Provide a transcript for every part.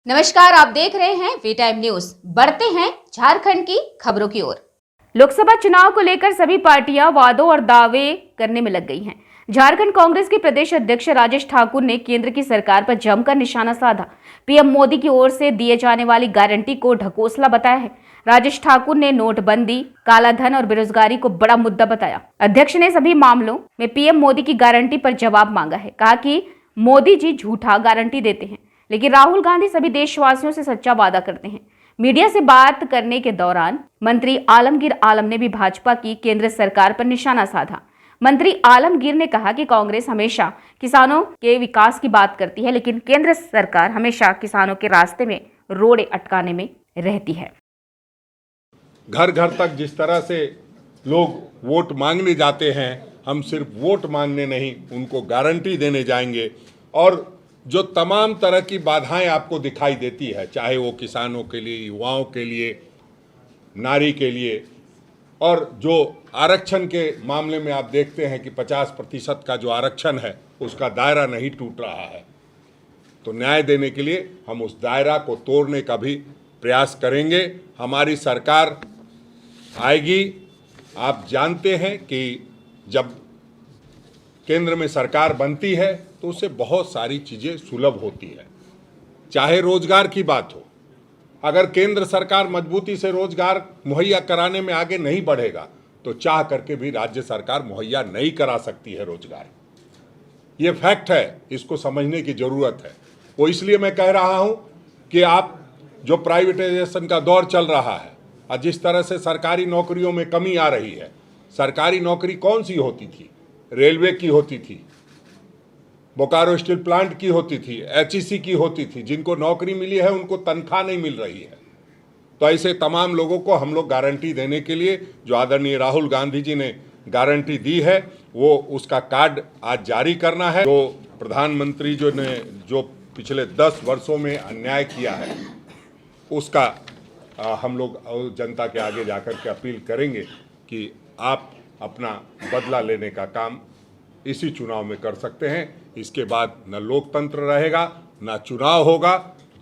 नमस्कार, आप देख रहे हैं वी टाइम न्यूज। बढ़ते हैं झारखंड की खबरों की ओर। लोकसभा चुनाव को लेकर सभी पार्टियां वादों और दावे करने में लग गई हैं। झारखंड कांग्रेस के प्रदेश अध्यक्ष राजेश ठाकुर ने केंद्र की सरकार पर जमकर निशाना साधा। पीएम मोदी की ओर से दिए जाने वाली गारंटी को ढकोसला बताया है। राजेश ठाकुर ने नोटबंदी, कालाधन और बेरोजगारी को बड़ा मुद्दा बताया। अध्यक्ष ने सभी मामलों में पीएम मोदी की गारंटी पर जवाब मांगा है। कहा कि मोदी जी झूठा गारंटी देते हैं, लेकिन राहुल गांधी सभी देशवासियों से सच्चा वादा करते हैं। मीडिया से बात करने के दौरान मंत्री आलमगीर आलम ने भी भाजपा की केंद्र सरकार पर निशाना साधा। मंत्री आलमगीर ने कहा कि कांग्रेस हमेशा किसानों के विकास की बात करती है, लेकिन केंद्र सरकार हमेशा किसानों के रास्ते में रोड़े अटकाने में रहती है। घर घर तक जिस तरह से लोग वोट मांगने जाते हैं, हम सिर्फ वोट मांगने नहीं, उनको गारंटी देने जाएंगे। और जो तमाम तरह की बाधाएं आपको दिखाई देती है, चाहे वो किसानों के लिए, युवाओं के लिए, नारी के लिए, और जो आरक्षण के मामले में आप देखते हैं कि 50% का जो आरक्षण है उसका दायरा नहीं टूट रहा है, तो न्याय देने के लिए हम उस दायरा को तोड़ने का भी प्रयास करेंगे। हमारी सरकार आएगी। आप जानते हैं कि जब केंद्र में सरकार बनती है तो उससे बहुत सारी चीज़ें सुलभ होती है, चाहे रोजगार की बात हो। अगर केंद्र सरकार मजबूती से रोजगार मुहैया कराने में आगे नहीं बढ़ेगा तो चाह करके भी राज्य सरकार मुहैया नहीं करा सकती है रोजगार। ये फैक्ट है, इसको समझने की ज़रूरत है। वो इसलिए मैं कह रहा हूँ कि आप जो प्राइवेटाइजेशन का दौर चल रहा है और जिस तरह से सरकारी नौकरियों में कमी आ रही है, सरकारी नौकरी कौन सी होती थी? रेलवे की होती थी, बोकारो स्टील प्लांट की होती थी, एचईसी की होती थी। जिनको नौकरी मिली है उनको तनख्वाह नहीं मिल रही है। तो ऐसे तमाम लोगों को हम लोग गारंटी देने के लिए, जो आदरणीय राहुल गांधी जी ने गारंटी दी है, वो उसका कार्ड आज जारी करना है। जो प्रधानमंत्री जो पिछले 10 वर्षों में अन्याय किया है, उसका हम लोग जनता के आगे जाकर के अपील करेंगे कि आप अपना बदला लेने का काम इसी चुनाव में कर सकते हैं। इसके बाद न लोकतंत्र रहेगा, न चुनाव होगा।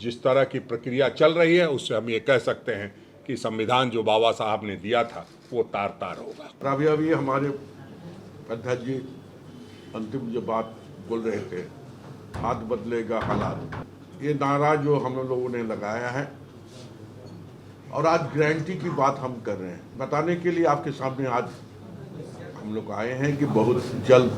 जिस तरह की प्रक्रिया चल रही है उससे हम ये कह सकते हैं कि संविधान जो बाबा साहब ने दिया था वो तार तार होगा। अभी हमारे अध्यक्ष जी अंतिम जो बात बोल रहे थे, हाथ बदलेगा हालात, ये नारा जो हम लोगों ने लगाया है और आज गारंटी की बात हम कर रहे हैं, बताने के लिए आपके सामने आज हम लोग आए हैं कि बहुत जल्द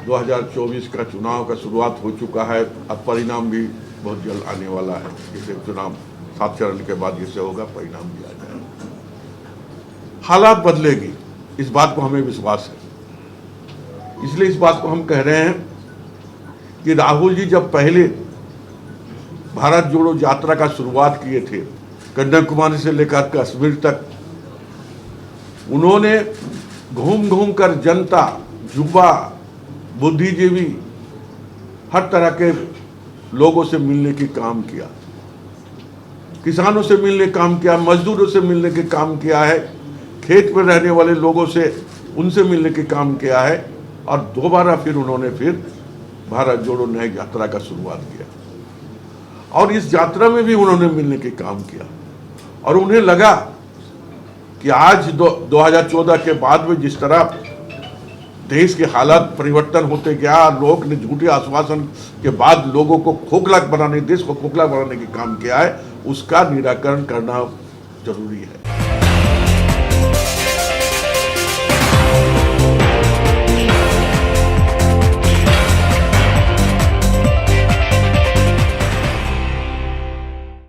2024 का चुनाव का शुरुआत हो चुका है। अब परिणाम भी बहुत जल्द आने वाला है। इसे चुनाव 7 चरण के बाद जिससे होगा, परिणाम भी आ जाएगा। हालात बदलेगी, इस बात को हमें विश्वास है। इसलिए इस बात को हम कह रहे हैं कि राहुल जी जब पहले भारत जोड़ो यात्रा का शुरुआत किए थे, कन्याकुमारी से लेकर कश्मीर तक, उन्होंने घूम घूम कर जनता, युवा, बुद्धिजीवी, हर तरह के लोगों से मिलने की काम किया, किसानों से मिलने काम किया, मजदूरों से मिलने के काम किया है, खेत में रहने वाले लोगों से, उनसे मिलने के काम किया है। और दोबारा फिर उन्होंने भारत जोड़ो नई यात्रा का शुरुआत किया और इस यात्रा में भी उन्होंने मिलने के काम किया। और उन्हें लगा कि आज 2014 के बाद में जिस तरह देश के हालात परिवर्तन होते गया, लोग ने झूठे आश्वासन के बाद लोगों को खोखला बनाने, देश को खोखला बनाने के काम किया है, उसका निराकरण करना जरूरी है।